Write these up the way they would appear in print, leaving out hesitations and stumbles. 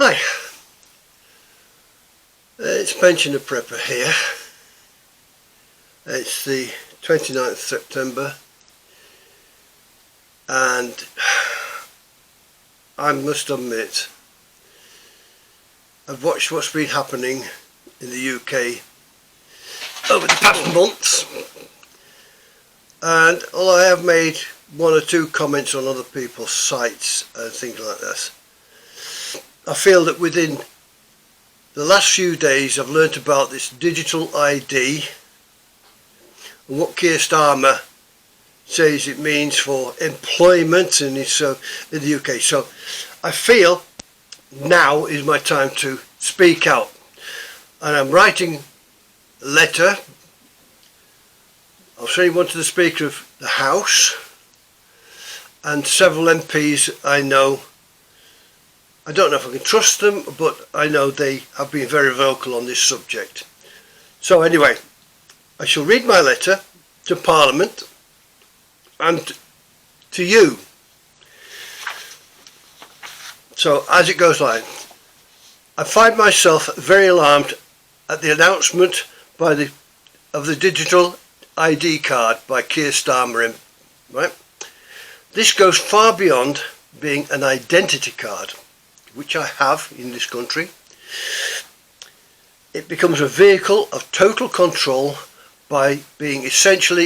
Hi, it's Pensioner Prepper here. It's the 29th of September and I must admit I've watched what's been happening in the UK over the past months, and although I have made one or two comments on other people's sites and things like this, I feel that within the last few days I've learnt about this digital ID and what Keir Starmer says it means for employment in the UK. So I feel now is my time to speak out, and I'm writing a letter. I'll send one to the Speaker of the House and several MPs I know. I don't know if I can trust them, but I know they have been very vocal on this subject. So anyway, I shall read my letter to Parliament and to you. So as it goes like, I find myself very alarmed at the announcement of the digital ID card by Keir Starmer. Right? This goes far beyond being an identity card, which I have in this country. It becomes a vehicle of total control by being essential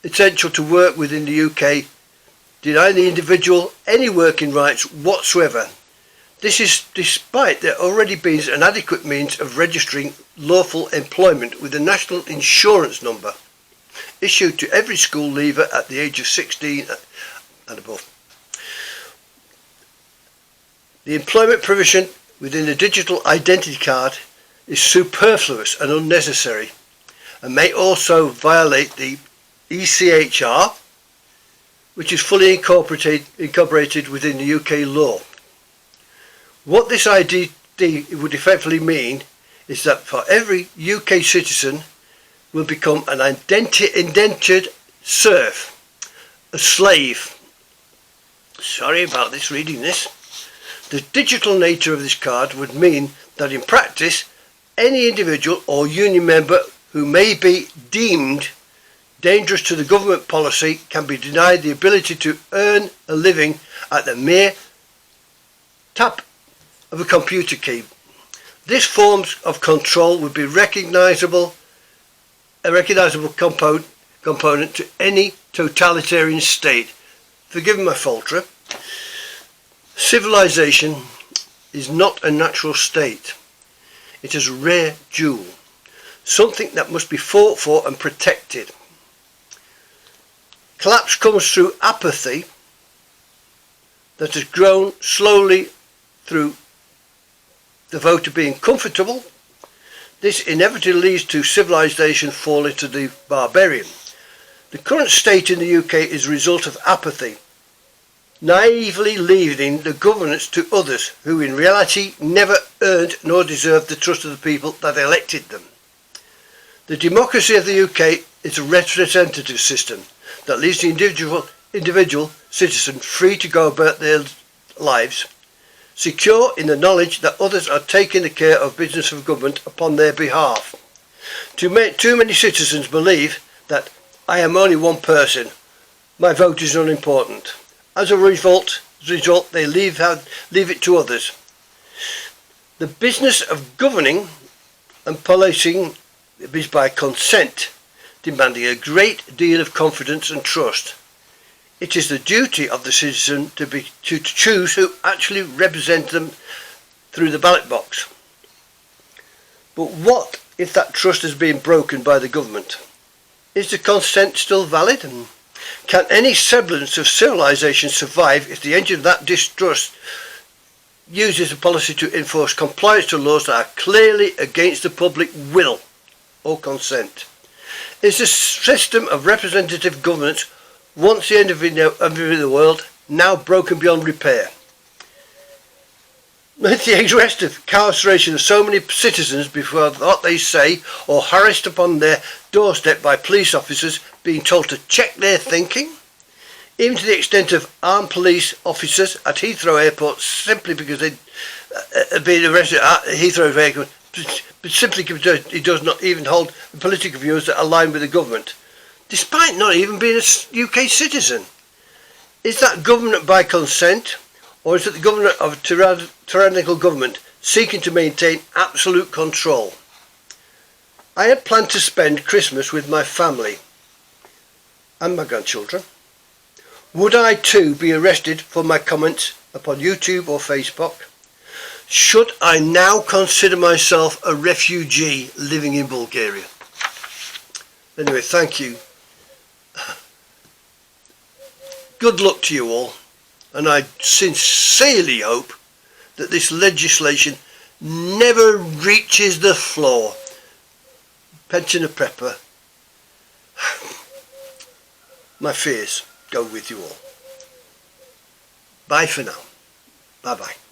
to work within the UK, denying the individual any working rights whatsoever. This is despite there already being an adequate means of registering lawful employment with a national insurance number issued to every school leaver at the age of 16 and above. The employment provision within the digital identity card is superfluous and unnecessary, and may also violate the ECHR, which is fully incorporated within the UK law. What this ID would effectively mean is that for every UK citizen will become an indentured serf, a slave. Sorry about this, reading this. The digital nature of this card would mean that in practice, any individual or union member who may be deemed dangerous to the government policy can be denied the ability to earn a living at the mere tap of a computer key. This form of control would be a recognisable component to any totalitarian state. Forgive my falter. Civilization is not a natural state. It is a rare jewel, something that must be fought for and protected. Collapse comes through apathy that has grown slowly through the voter being comfortable. This inevitably leads to civilization falling to the barbarian. The current state in the UK is a result of apathy, naively leaving the governance to others who in reality never earned nor deserved the trust of the people that elected them. The democracy of the UK is a representative system that leaves the individual citizen free to go about their lives, secure in the knowledge that others are taking the care of business of government upon their behalf. Too many citizens believe that I am only one person, my vote is unimportant. As a result, they leave it to others. The business of governing and policing is by consent, demanding a great deal of confidence and trust. It is the duty of the citizen to choose who actually represent them through the ballot box. But what if that trust has been broken by the government? Is the consent still valid? And can any semblance of civilization survive if the engine of that distrust uses a policy to enforce compliance to laws that are clearly against the public will or consent? Is the system of representative governance, once the end of the world, now broken beyond repair? The arrest of incarceration of so many citizens before what they say, or harassed upon their doorstep by police officers being told to check their thinking? even to the extent of armed police officers at Heathrow Airport simply because they'd been arrested at Heathrow Airport, but simply because he does not even hold the political views that align with the government, despite not even being a UK citizen. Is that government by consent, or is it the government of a tyrannical government seeking to maintain absolute control? I had planned to spend Christmas with my family and my grandchildren. Would I too be arrested for my comments upon YouTube or Facebook? Should I now consider myself a refugee living in Bulgaria? Anyway, thank you. Good luck to you all, and I sincerely hope that this legislation never reaches the floor. Pensioner prepper, my fears go with you all. Bye for now. Bye bye.